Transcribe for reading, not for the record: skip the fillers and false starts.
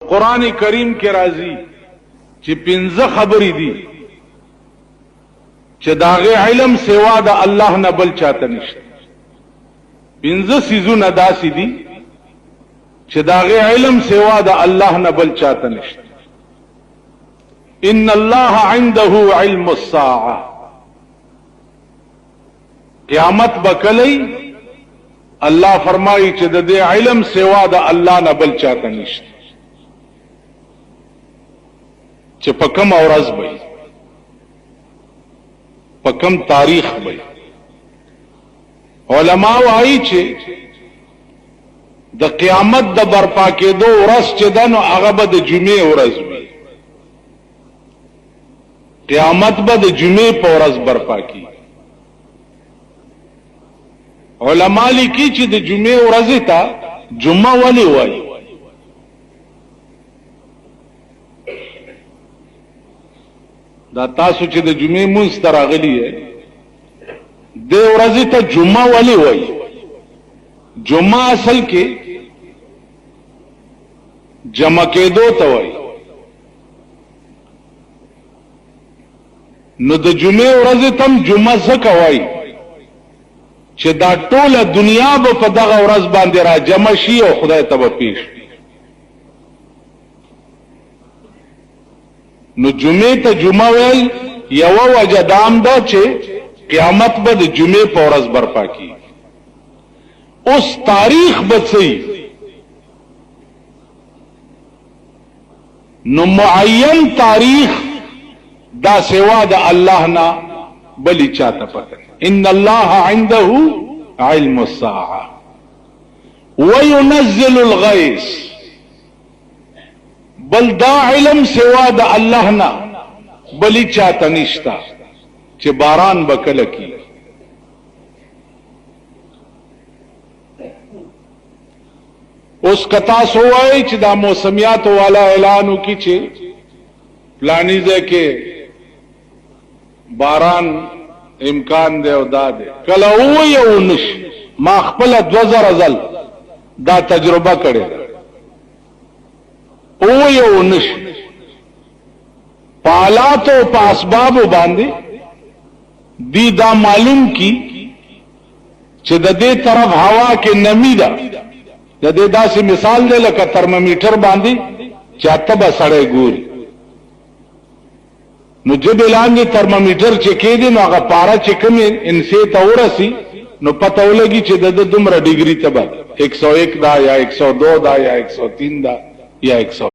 قرآن کریم کې راځي چې پنځه خبرې دي چې داغه علم سوا د الله نه بل چاته نشته. پنځه سيزونه داسې دي چې داغه علم سوا د الله نه بل چاته نشته. ان الله عنده علم الساعه، قیامت بکلی الله فرمایي چې د دې علم سوا د الله نه بل چاته نشته. چې په کوم ورځ به په کوم تاریخ به علما وايي چې د قیامت د برپا کېدو ورځ چې ده نو هغه به د جمعې ورځ وي. قیامت به د جمعې په ورځ برپا کی. علما لیکي چې د جمعې ورځې ته جمعه ولې وایي؟ دا تاسو چې د جمعې مونځ ته راغلي یې دې ورځې ته جمعه ولې وایي؟ جمعه اصل کې جمع کېدو ته وایي. نو د جمعې ورځې ته هم جمعه ځکه وایي چې دا ټوله دنیا به په دغه ورځ باندې را جمع شي او خدای ته به پیش شي. نو جمعې ته جمعه ویل یوه وجه دام ده چې قیامت به د جمعې په ورځ برپا کیږي. اوس تاریخ به څه نو معین تاریخ دا سوا د الله نه بلی چاته پته. ان الله عنده علم الساعه وينزل الغيث، بل دا علم سوا د الله نه بلی چاته نشتا چې باران بکله کی. اوس کتا سوای چې دا موسمیات والا اعلانو کی چې پلانی ځای کې باران امکان دی او دا دی، کله وای او نش. ما خپل 2000 ځل دا تجربه کړې وای او نش. پالات او په اسباب باندې دی دا معلوم کی چې د دې طرف هوا کې نمی ده. د دې داسې مثال دی لکه ترمامیټر باندې چاته به سړی ګوري. نو جب لاندې ترمامیټر چې کېدی نو هغه پاره چې کومې انسې ته ورسي نو پته ولګي چې د دومره ډیګري ته به 101 دا یا 102 دا یا 103 دا یا 100.